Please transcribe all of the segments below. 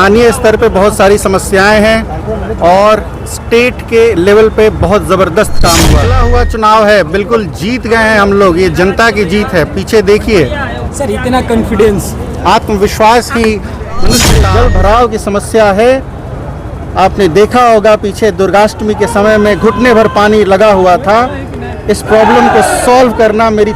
स्थानीय स्तर पे बहुत सारी समस्याएं हैं और स्टेट के लेवल पे बहुत ज़बरदस्त काम हुआ। चला हुआ चुनाव है, बिल्कुल जीत गए हैं हम लोग, ये जनता की जीत है। पीछे देखिए सर, इतना कॉन्फिडेंस, आत्मविश्वास ही मनुष्य का। जल भराव की समस्या है, आपने देखा होगा पीछे दुर्गाष्टमी के समय में घुटने भर पानी लगा हुआ था। इस प्रॉब्लम को सॉल्व करना मेरी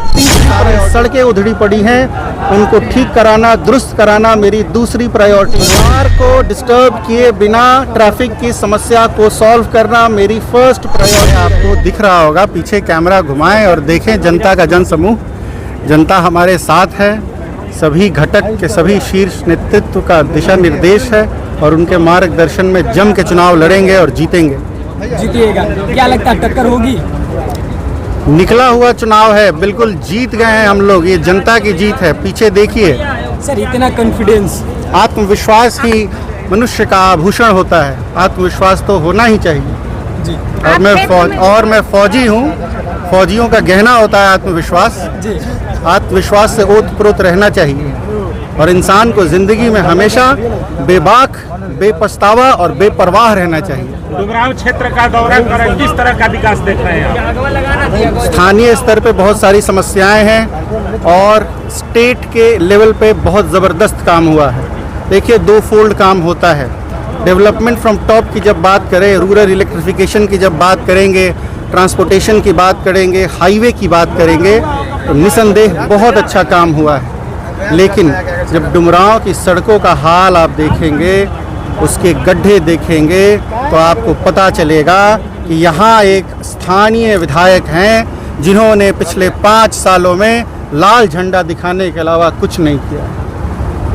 सड़कें उधड़ी पड़ी हैं, उनको ठीक कराना, दुरुस्त कराना मेरी दूसरी प्रायोरिटी। कार को डिस्टर्ब किए बिना ट्रैफिक की समस्या को सॉल्व करना मेरी फर्स्ट प्रायोरिटी। आपको दिख रहा होगा, पीछे कैमरा घुमाएं और देखें जनता का जनसमूह। जनता हमारे साथ है, सभी घटक के सभी शीर्ष नेतृत्व का दिशा निर्देश है और उनके मार्गदर्शन में जम के चुनाव लड़ेंगे और जीतेंगे। जीतिएगा। क्या लगता है, टक्कर होगी? निकला हुआ चुनाव है, बिल्कुल जीत गए हैं हम लोग, ये जनता की जीत है। पीछे देखिए सर, इतना कॉन्फिडेंस, आत्मविश्वास ही मनुष्य का आभूषण होता है। आत्मविश्वास तो होना ही चाहिए जी। और मैं फौजी हूँ, फौजियों का गहना होता है आत्मविश्वास जी। आत्मविश्वास से ओतप्रोत रहना चाहिए और इंसान को ज़िंदगी में हमेशा बेबाक, बेपछतावा और बेपरवाह रहना चाहिए। डुमरांव क्षेत्र का दौरा कर किस तरह का विकास देख रहे हैं? स्थानीय स्तर पे बहुत सारी समस्याएं हैं और स्टेट के लेवल पे बहुत ज़बरदस्त काम हुआ है। देखिए, दो फोल्ड काम होता है। डेवलपमेंट फ्रॉम टॉप की जब बात करें, रूरल इलेक्ट्रिफिकेशन की जब बात करेंगे, ट्रांसपोर्टेशन की बात करेंगे, हाईवे की बात करेंगे, तो निसंदेह बहुत अच्छा काम हुआ है। लेकिन जब डुमरांव की सड़कों का हाल आप देखेंगे, उसके गड्ढे देखेंगे, तो आपको पता चलेगा कि यहाँ एक स्थानीय विधायक हैं जिन्होंने पिछले 5 सालों में लाल झंडा दिखाने के अलावा कुछ नहीं किया।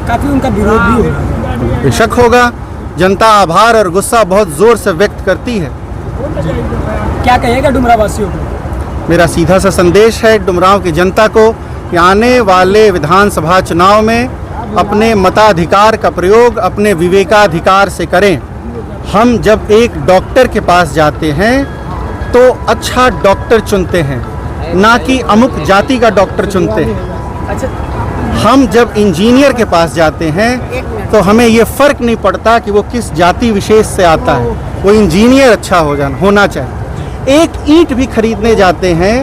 काफ़ी उनका विरोध भी होगा। बेशक होगा, जनता आभार और गुस्सा बहुत ज़ोर से व्यक्त करती है। क्या कहेगा डुमरांव वासियों को? मेरा सीधा सा संदेश है डुमरांव की जनता को कि आने वाले विधानसभा चुनाव में अपने मताधिकार का प्रयोग अपने विवेकाधिकार से करें। हम जब एक डॉक्टर के पास जाते हैं तो अच्छा डॉक्टर चुनते हैं, ना कि अमुक जाति का डॉक्टर चुनते हैं। हम जब इंजीनियर के पास जाते हैं तो हमें ये फ़र्क नहीं पड़ता कि वो किस जाति विशेष से आता है, वो इंजीनियर अच्छा होना चाहिए। एक ईंट भी खरीदने जाते हैं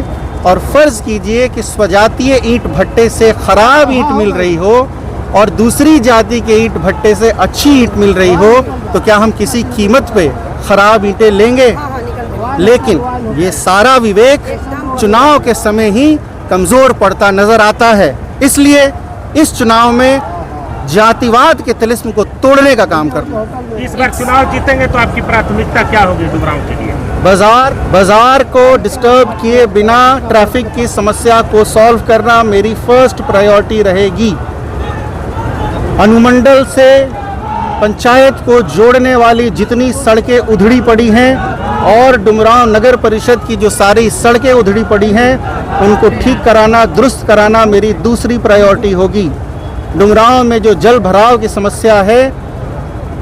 और फ़र्ज़ कीजिए कि स्वजातीय ईंट भट्टे से ख़राब ईंट मिल रही हो और दूसरी जाति के ईंट भट्टे से अच्छी ईंट मिल रही हो, तो क्या हम किसी कीमत पे ख़राब ईंटें लेंगे? लेकिन ये सारा विवेक चुनाव के समय ही कमज़ोर पड़ता नज़र आता है। इसलिए इस चुनाव में जातिवाद के तिलिस्म को तोड़ने का काम करना। इस बार चुनाव जीतेंगे तो आपकी प्राथमिकता क्या होगी डुमरांव के लिए? बाजार को डिस्टर्ब किए बिना ट्रैफिक की समस्या को सॉल्व करना मेरी फर्स्ट प्रायोरिटी रहेगी। अनुमंडल से पंचायत को जोड़ने वाली जितनी सड़कें उधड़ी पड़ी हैं और डुमरांव नगर परिषद की जो सारी सड़कें उधड़ी पड़ी हैं, उनको ठीक कराना, दुरुस्त कराना मेरी दूसरी प्रायोरिटी होगी। डुमरांव में जो जल भराव की समस्या है,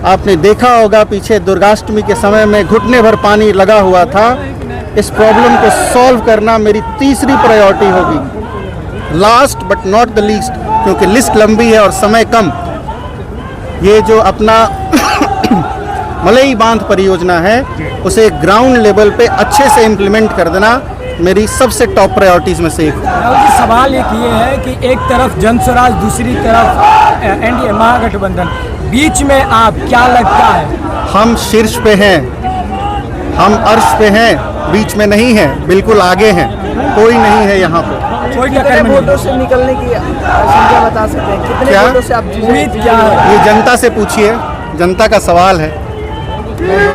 आपने देखा होगा पीछे दुर्गाष्टमी के समय में घुटने भर पानी लगा हुआ था। इस प्रॉब्लम को सॉल्व करना मेरी तीसरी प्रायोरिटी होगी। Last but not the least, क्योंकि लिस्ट लंबी है और समय कम, ये जो अपना मलई बांध परियोजना है उसे ग्राउंड लेवल पे अच्छे से इम्प्लीमेंट कर देना मेरी सबसे टॉप प्रायोरिटीज़ में से एक। सवाल एक ये है कि एक तरफ जनस्वराज, दूसरी तरफ एनडीए महागठबंधन, बीच में आप क्या लगता है? हम शीर्ष पे हैं, हम अर्श पे हैं, बीच में नहीं हैं, बिल्कुल आगे हैं, कोई नहीं है यहाँ पे। कोई टक्कर में वोटों से निकलने की संख्या बता सकते हैं? कितने वोटों से आप उम्मीद क्या है? ये जनता से पूछिए, जनता का सवाल है।